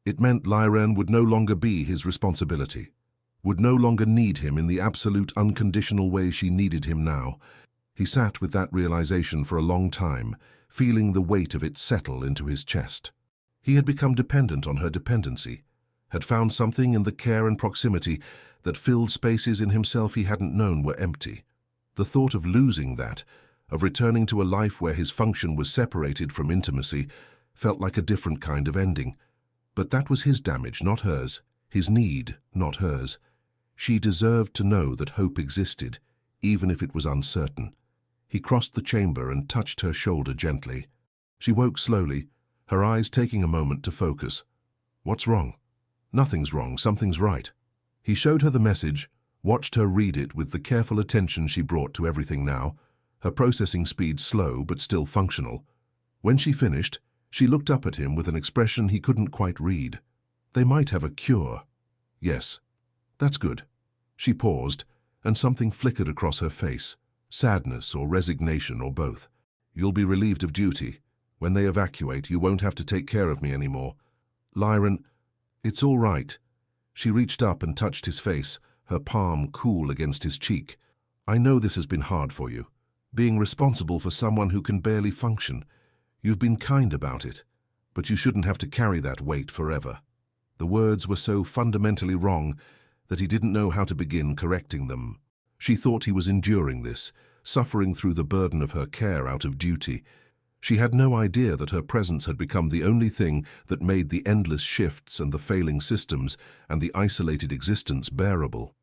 It meant Lyran would no longer be his responsibility, would no longer need him in the absolute unconditional way she needed him now. He sat with that realization for a long time, feeling the weight of it settle into his chest. He had become dependent on her dependency, had found something in the care and proximity that filled spaces in himself he hadn't known were empty. The thought of losing that, of returning to a life where his function was separated from intimacy, felt like a different kind of ending. But that was his damage, not hers, his need, not hers. She deserved to know that hope existed, even if it was uncertain. He crossed the chamber and touched her shoulder gently. She woke slowly, her eyes taking a moment to focus. "What's wrong?" "Nothing's wrong, something's right." He showed her the message, watched her read it with the careful attention she brought to everything now, her processing speed slow but still functional. When she finished, she looked up at him with an expression he couldn't quite read. "They might have a cure." "Yes, that's good." She paused, and something flickered across her face, sadness or resignation or both. "You'll be relieved of duty. When they evacuate, you won't have to take care of me anymore." "Lyran, it's all right." She reached up and touched his face, her palm cool against his cheek. "I know this has been hard for you, being responsible for someone who can barely function. You've been kind about it, but you shouldn't have to carry that weight forever." The words were so fundamentally wrong that he didn't know how to begin correcting them. She thought he was enduring this, suffering through the burden of her care out of duty. She had no idea that her presence had become the only thing that made the endless shifts and the failing systems and the isolated existence bearable.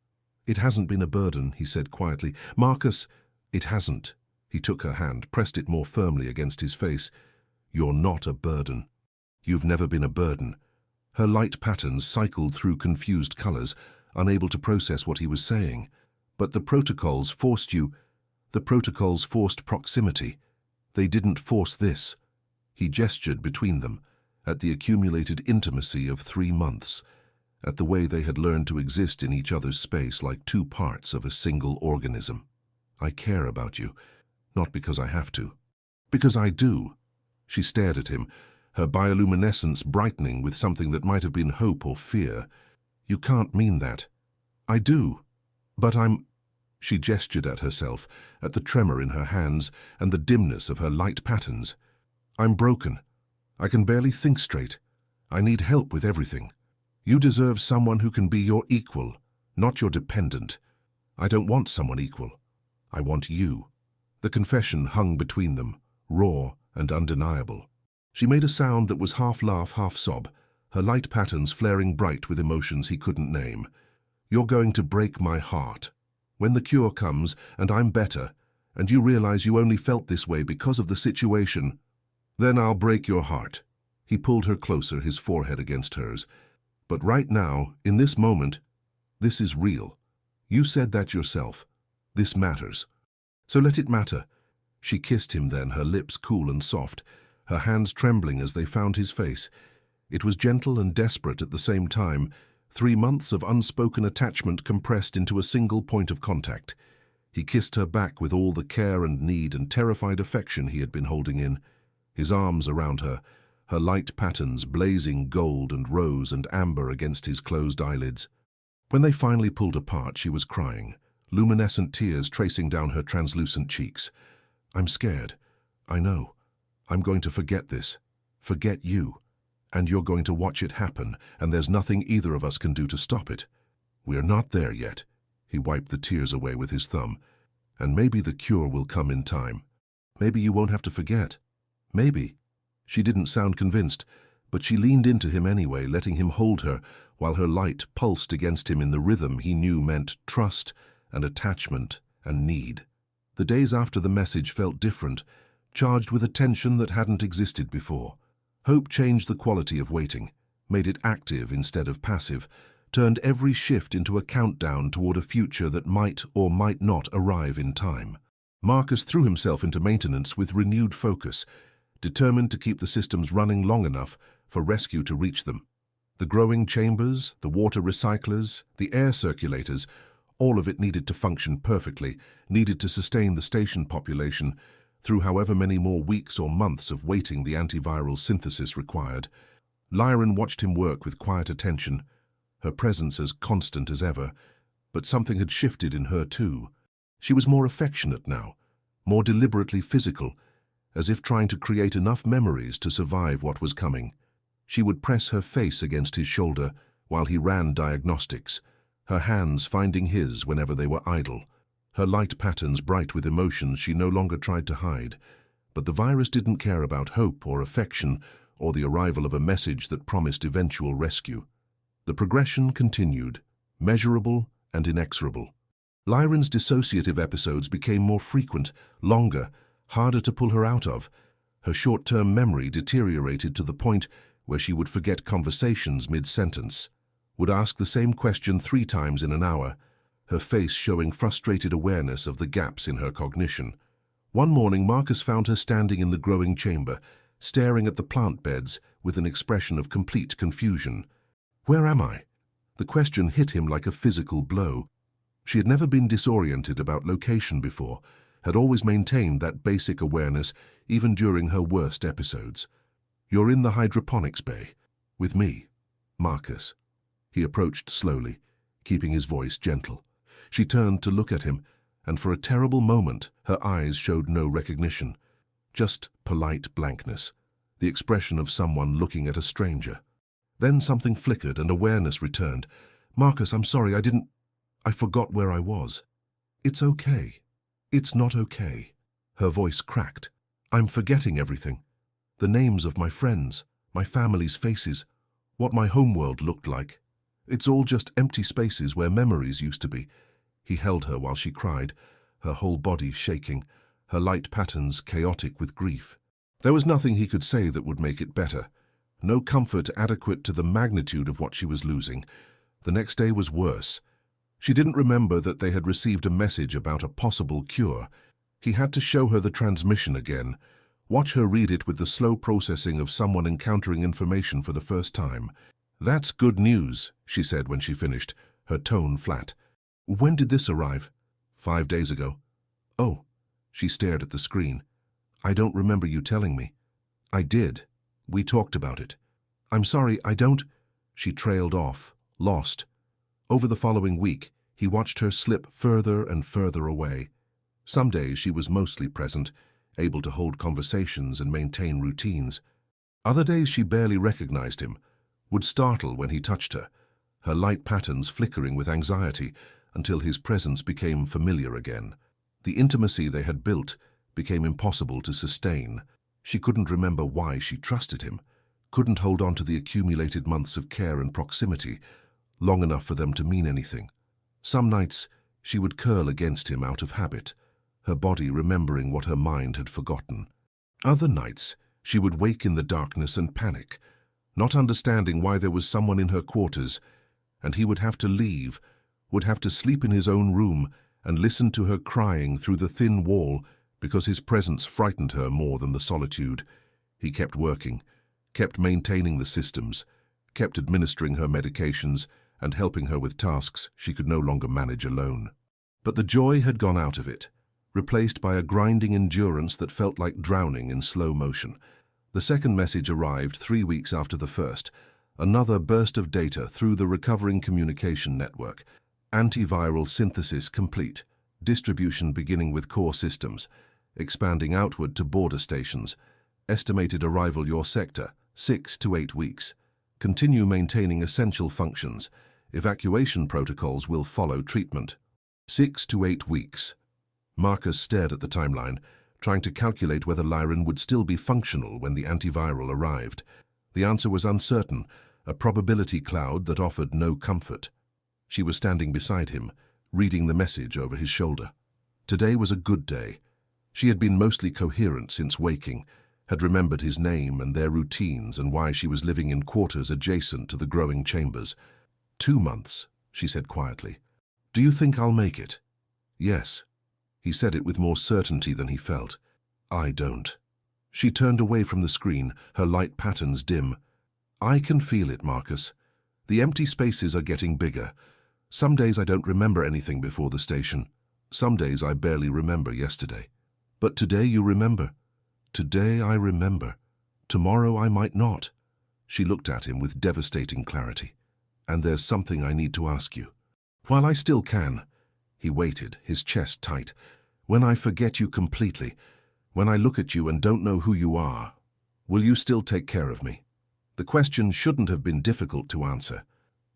"It hasn't been a burden," he said quietly. "Marcus, it hasn't." He took her hand, pressed it more firmly against his face. "You're not a burden. You've never been a burden." Her light patterns cycled through confused colors, unable to process what he was saying. "But the protocols forced you. The protocols forced proximity. They didn't force this." He gestured between them, at the accumulated intimacy of 3 months, at the way they had learned to exist in each other's space like two parts of a single organism. "I care about you, not because I have to. Because I do." She stared at him, her bioluminescence brightening with something that might have been hope or fear. "You can't mean that." "I do. But I'm—" She gestured at herself, at the tremor in her hands and the dimness of her light patterns. "I'm broken. I can barely think straight. I need help with everything. You deserve someone who can be your equal, not your dependent. I don't want someone equal. I want you." The confession hung between them, raw and undeniable. She made a sound that was half laugh, half sob, her light patterns flaring bright with emotions he couldn't name. "You're going to break my heart. When the cure comes, and I'm better, and you realize you only felt this way because of the situation, then I'll break your heart." He pulled her closer, his forehead against hers. "But right now, in this moment, this is real. You said that yourself. This matters. So let it matter." She kissed him then, her lips cool and soft, her hands trembling as they found his face. It was gentle and desperate at the same time, 3 months of unspoken attachment compressed into a single point of contact. He kissed her back with all the care and need and terrified affection he had been holding in, his arms around her, her light patterns blazing gold and rose and amber against his closed eyelids. When they finally pulled apart, she was crying, luminescent tears tracing down her translucent cheeks. "I'm scared. I know. I'm going to forget this. Forget you. And you're going to watch it happen, and there's nothing either of us can do to stop it. We're not there yet." He wiped the tears away with his thumb. "And maybe the cure will come in time. Maybe you won't have to forget. Maybe." She didn't sound convinced, but she leaned into him anyway, letting him hold her, while her light pulsed against him in the rhythm he knew meant trust and attachment and need. The days after the message felt different, charged with a tension that hadn't existed before. Hope changed the quality of waiting, made it active instead of passive, turned every shift into a countdown toward a future that might or might not arrive in time. Marcus threw himself into maintenance with renewed focus, determined to keep the systems running long enough for rescue to reach them. The growing chambers, the water recyclers, the air circulators, all of it needed to function perfectly, needed to sustain the station population, through however many more weeks or months of waiting the antiviral synthesis required. Lyran watched him work with quiet attention, her presence as constant as ever, but something had shifted in her too. She was more affectionate now, more deliberately physical, as if trying to create enough memories to survive what was coming. She would press her face against his shoulder while he ran diagnostics, her hands finding his whenever they were idle, her light patterns bright with emotions she no longer tried to hide. But the virus didn't care about hope or affection or the arrival of a message that promised eventual rescue. The progression continued, measurable and inexorable. Lyran's dissociative episodes became more frequent, longer, harder to pull her out of. Her short-term memory deteriorated to the point where she would forget conversations mid-sentence, would ask the same question 3 times in an hour, her face showing frustrated awareness of the gaps in her cognition. One morning, Marcus found her standing in the growing chamber, staring at the plant beds with an expression of complete confusion. "Where am I?" The question hit him like a physical blow. She had never been disoriented about location before, had always maintained that basic awareness even during her worst episodes. "You're in the hydroponics bay. With me, Marcus." He approached slowly, keeping his voice gentle. She turned to look at him, and for a terrible moment her eyes showed no recognition, just polite blankness, the expression of someone looking at a stranger. Then something flickered and awareness returned. "Marcus, I'm sorry, I forgot where I was." "It's okay. It's not okay." Her voice cracked. "I'm forgetting everything. The names of my friends, my family's faces, what my homeworld looked like. It's all just empty spaces where memories used to be." He held her while she cried, her whole body shaking, her light patterns chaotic with grief. There was nothing he could say that would make it better. No comfort adequate to the magnitude of what she was losing. The next day was worse. She didn't remember that they had received a message about a possible cure. He had to show her the transmission again, watch her read it with the slow processing of someone encountering information for the first time. "That's good news," she said when she finished, her tone flat. "When did this arrive?" 5 days ago. "Oh." She stared at the screen. "I don't remember you telling me." "I did. We talked about it." "I'm sorry, I don't—" She trailed off, lost. Over the following week, he watched her slip further and further away. Some days she was mostly present, able to hold conversations and maintain routines. Other days she barely recognized him, would startle when he touched her, her light patterns flickering with anxiety until his presence became familiar again. The intimacy they had built became impossible to sustain. She couldn't remember why she trusted him, couldn't hold on to the accumulated months of care and proximity, long enough for them to mean anything. Some nights she would curl against him out of habit, her body remembering what her mind had forgotten. Other nights she would wake in the darkness and panic, not understanding why there was someone in her quarters, and he would have to leave, would have to sleep in his own room and listen to her crying through the thin wall because his presence frightened her more than the solitude. He kept working, kept maintaining the systems, kept administering her medications and helping her with tasks she could no longer manage alone. But the joy had gone out of it, replaced by a grinding endurance that felt like drowning in slow motion. The second message arrived 3 weeks after the first, another burst of data through the recovering communication network. Antiviral synthesis complete, distribution beginning with core systems, expanding outward to border stations. Estimated arrival your sector, 6 to 8 weeks. Continue maintaining essential functions. Evacuation protocols will follow treatment. 6 to 8 weeks. Marcus stared at the timeline, trying to calculate whether Lyran would still be functional when the antiviral arrived. The answer was uncertain, a probability cloud that offered no comfort. She was standing beside him, reading the message over his shoulder. Today was a good day. She had been mostly coherent since waking, had remembered his name and their routines and why she was living in quarters adjacent to the growing chambers. 2 months, she said quietly. "Do you think I'll make it?" "Yes." He said it with more certainty than he felt. "I don't." She turned away from the screen, her light patterns dim. "I can feel it, Marcus. The empty spaces are getting bigger. Some days I don't remember anything before the station. Some days I barely remember yesterday." But today you remember. Today I remember. Tomorrow I might not. She looked at him with devastating clarity. And there's something I need to ask you. While I still can. He waited, his chest tight. When I forget you completely, when I look at you and don't know who you are, will you still take care of me? The question shouldn't have been difficult to answer.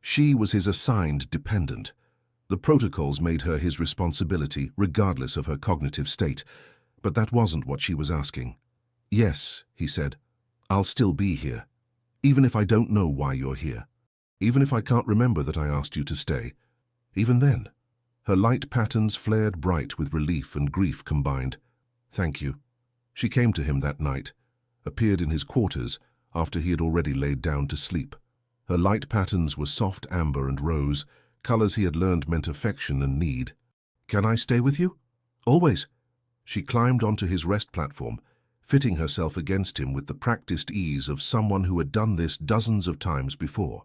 She was his assigned dependent. The protocols made her his responsibility, regardless of her cognitive state, but that wasn't what she was asking. Yes, he said, I'll still be here, even if I don't know why you're here, even if I can't remember that I asked you to stay. Even then, her light patterns flared bright with relief and grief combined. Thank you. She came to him that night, appeared in his quarters after he had already laid down to sleep. Her light patterns were soft amber and rose, colors he had learned meant affection and need. Can I stay with you? Always. She climbed onto his rest platform, fitting herself against him with the practiced ease of someone who had done this dozens of times before.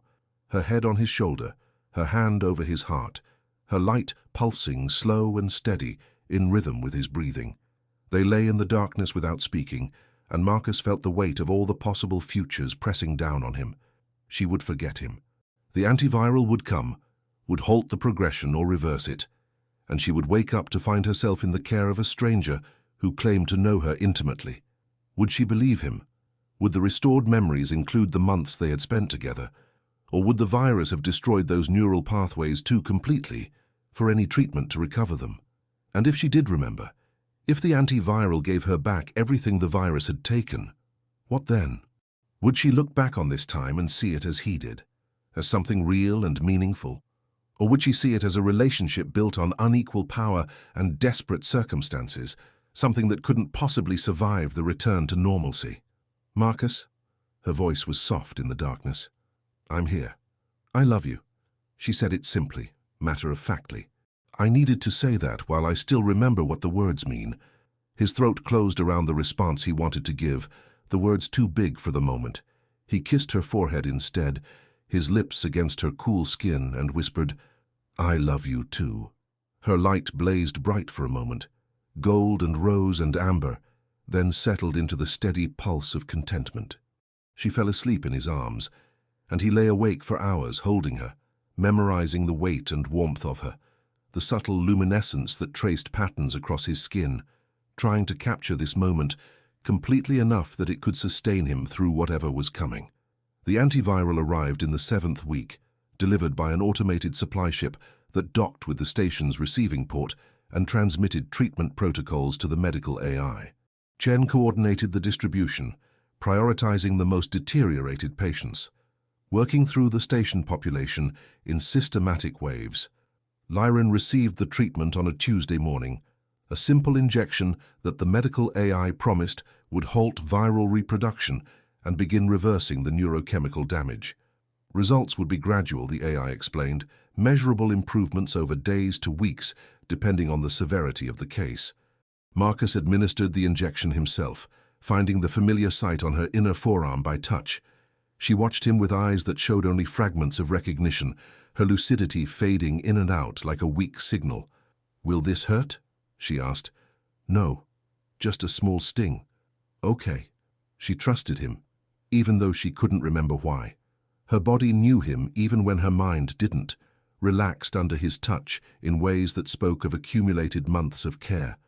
Her head on his shoulder, her hand over his heart, her light pulsing slow and steady, in rhythm with his breathing. They lay in the darkness without speaking, and Marcus felt the weight of all the possible futures pressing down on him. She would forget him. The antiviral would come, would halt the progression or reverse it, and she would wake up to find herself in the care of a stranger who claimed to know her intimately. Would she believe him? Would the restored memories include the months they had spent together? Or would the virus have destroyed those neural pathways too completely for any treatment to recover them? And if she did remember, if the antiviral gave her back everything the virus had taken, what then? Would she look back on this time and see it as he did, as something real and meaningful? Or would she see it as a relationship built on unequal power and desperate circumstances, something that couldn't possibly survive the return to normalcy? Marcus? Her voice was soft in the darkness. I'm here. I love you. She said it simply, matter-of-factly. I needed to say that while I still remember what the words mean. His throat closed around the response he wanted to give, the words too big for the moment. He kissed her forehead instead, his lips against her cool skin, and whispered, I love you too. Her light blazed bright for a moment, gold and rose and amber, then settled into the steady pulse of contentment. She fell asleep in his arms, and he lay awake for hours holding her, memorizing the weight and warmth of her, the subtle luminescence that traced patterns across his skin, trying to capture this moment completely enough that it could sustain him through whatever was coming. The antiviral arrived in the 7th week, delivered by an automated supply ship that docked with the station's receiving port and transmitted treatment protocols to the medical AI. Chen coordinated the distribution, prioritizing the most deteriorated patients, working through the station population in systematic waves. Lyran received the treatment on a Tuesday morning, a simple injection that the medical AI promised would halt viral reproduction and begin reversing the neurochemical damage. Results would be gradual, the AI explained, measurable improvements over days to weeks, depending on the severity of the case. Marcus administered the injection himself, finding the familiar site on her inner forearm by touch. She watched him with eyes that showed only fragments of recognition, her lucidity fading in and out like a weak signal. Will this hurt? She asked. No, just a small sting. Okay. She trusted him, even though she couldn't remember why. Her body knew him even when her mind didn't, relaxed under his touch in ways that spoke of accumulated months of care.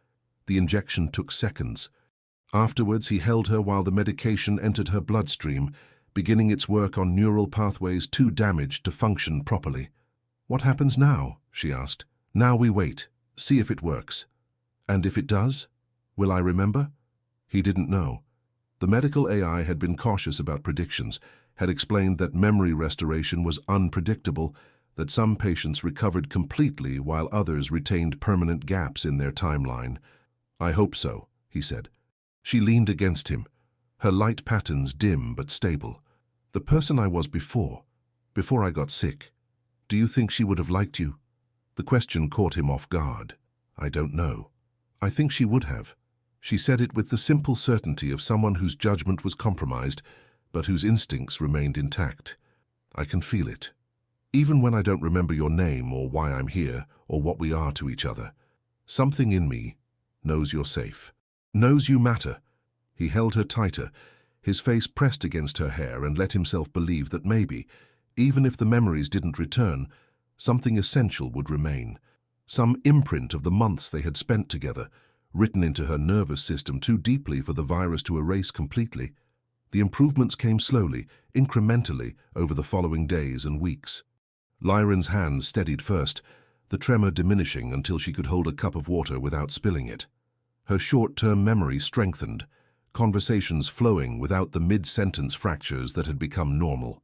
The injection took seconds. Afterwards, he held her while the medication entered her bloodstream, beginning its work on neural pathways too damaged to function properly. What happens now? She asked. Now we wait, see if it works. And if it does? Will I remember? He didn't know. The medical AI had been cautious about predictions, had explained that memory restoration was unpredictable, that some patients recovered completely while others retained permanent gaps in their timeline. I hope so, he said. She leaned against him, her light patterns dim but stable. The person I was before I got sick, do you think she would have liked you? The question caught him off guard. I don't know. I think she would have. She said it with the simple certainty of someone whose judgment was compromised, but whose instincts remained intact. I can feel it. Even when I don't remember your name or why I'm here or what we are to each other, something in me knows you're safe. Knows you matter. He held her tighter, his face pressed against her hair, and let himself believe that maybe, even if the memories didn't return, something essential would remain. Some imprint of the months they had spent together, written into her nervous system too deeply for the virus to erase completely. The improvements came slowly, incrementally, over the following days and weeks. Lyron's hands steadied first, the tremor diminishing until she could hold a cup of water without spilling it. Her short-term memory strengthened, conversations flowing without the mid-sentence fractures that had become normal.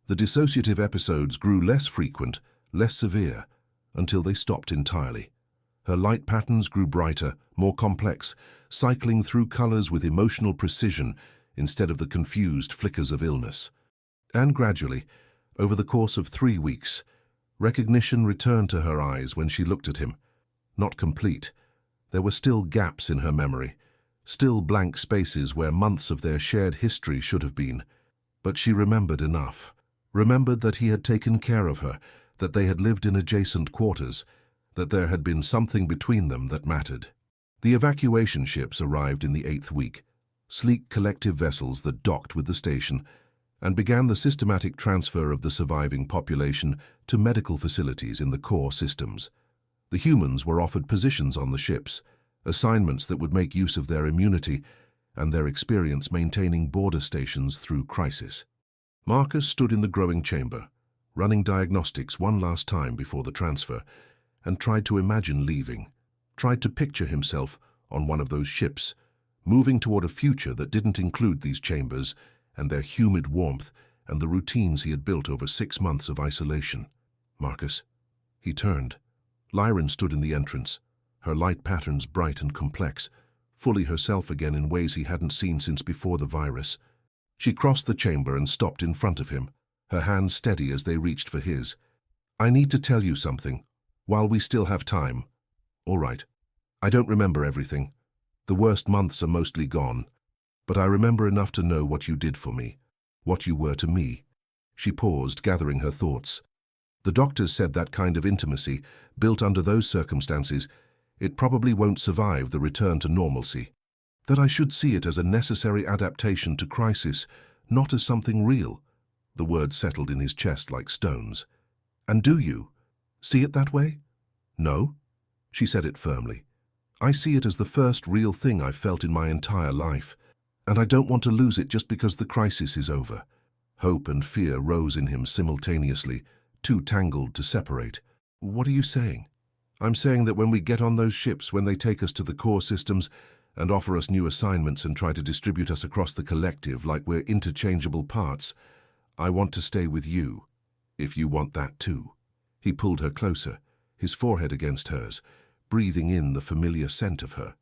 The dissociative episodes grew less frequent, less severe, until they stopped entirely. Her light patterns grew brighter, more complex, cycling through colors with emotional precision instead of the confused flickers of illness. And gradually, over the course of 3 weeks, recognition returned to her eyes when she looked at him. Not complete. There were still gaps in her memory, still blank spaces where months of their shared history should have been. But she remembered enough. Remembered that he had taken care of her, that they had lived in adjacent quarters, that there had been something between them that mattered. The evacuation ships arrived in the 8th week, sleek collective vessels that docked with the station, and began the systematic transfer of the surviving population to medical facilities in the core systems. The humans were offered positions on the ships, assignments that would make use of their immunity and their experience maintaining border stations through crisis. Marcus stood in the growing chamber, running diagnostics one last time before the transfer, and tried to imagine leaving, tried to picture himself on one of those ships, moving toward a future that didn't include these chambers and their humid warmth and the routines he had built over 6 months of isolation. Marcus. He turned. Lyron stood in the entrance, her light patterns bright and complex, fully herself again in ways he hadn't seen since before the virus. She crossed the chamber and stopped in front of him, her hands steady as they reached for his. I need to tell you something, while we still have time. All right. I don't remember everything. The worst months are mostly gone. But I remember enough to know what you did for me, what you were to me. She paused, gathering her thoughts. The doctors said that kind of intimacy, built under those circumstances, it probably won't survive the return to normalcy. That I should see it as a necessary adaptation to crisis, not as something real. The words settled in his chest like stones. And do you see it that way? No, she said it firmly. I see it as the first real thing I've felt in my entire life, and I don't want to lose it just because the crisis is over. Hope and fear rose in him simultaneously, too tangled to separate. What are you saying? I'm saying that when we get on those ships, when they take us to the core systems and offer us new assignments and try to distribute us across the collective like we're interchangeable parts, I want to stay with you, if you want that too. He pulled her closer, his forehead against hers, breathing in the familiar scent of her.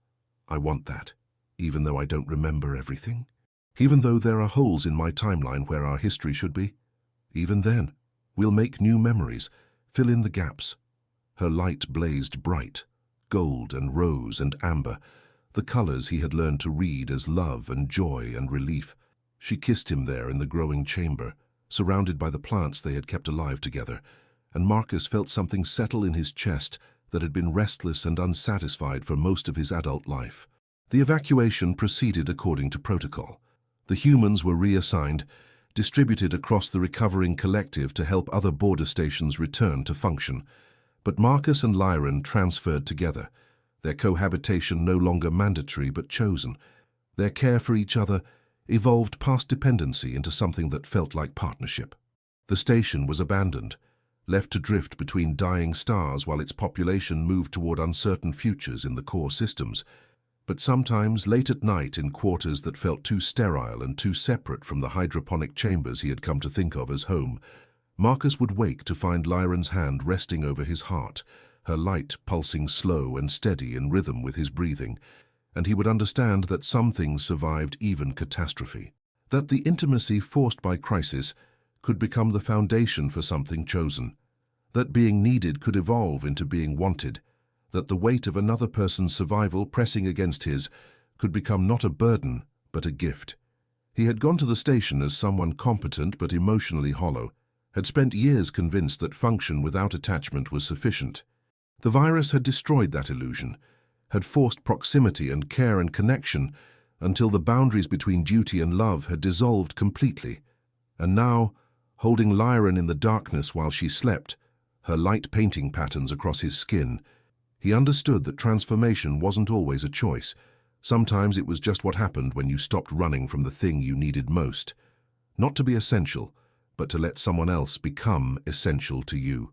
I want that, even though I don't remember everything. Even though there are holes in my timeline where our history should be. Even then, we'll make new memories, fill in the gaps. Her light blazed bright, gold and rose and amber, the colors he had learned to read as love and joy and relief. She kissed him there in the growing chamber, surrounded by the plants they had kept alive together, and Marcus felt something settle in his chest that had been restless and unsatisfied for most of his adult life. The evacuation proceeded according to protocol. The humans were reassigned, distributed across the recovering collective to help other border stations return to function. But Marcus and Lyron transferred together, their cohabitation no longer mandatory but chosen. Their care for each other evolved past dependency into something that felt like partnership. The station was abandoned, left to drift between dying stars while its population moved toward uncertain futures in the core systems. But sometimes, late at night in quarters that felt too sterile and too separate from the hydroponic chambers he had come to think of as home, Marcus would wake to find Lyron's hand resting over his heart, her light pulsing slow and steady in rhythm with his breathing, and he would understand that some things survived even catastrophe, that the intimacy forced by crisis could become the foundation for something chosen, that being needed could evolve into being wanted, that the weight of another person's survival pressing against his could become not a burden, but a gift. He had gone to the station as someone competent but emotionally hollow, had spent years convinced that function without attachment was sufficient. The virus had destroyed that illusion, had forced proximity and care and connection until the boundaries between duty and love had dissolved completely. And now, holding Lyran in the darkness while she slept, her light painting patterns across his skin, he understood that transformation wasn't always a choice. Sometimes it was just what happened when you stopped running from the thing you needed most. Not to be essential, but to let someone else become essential to you.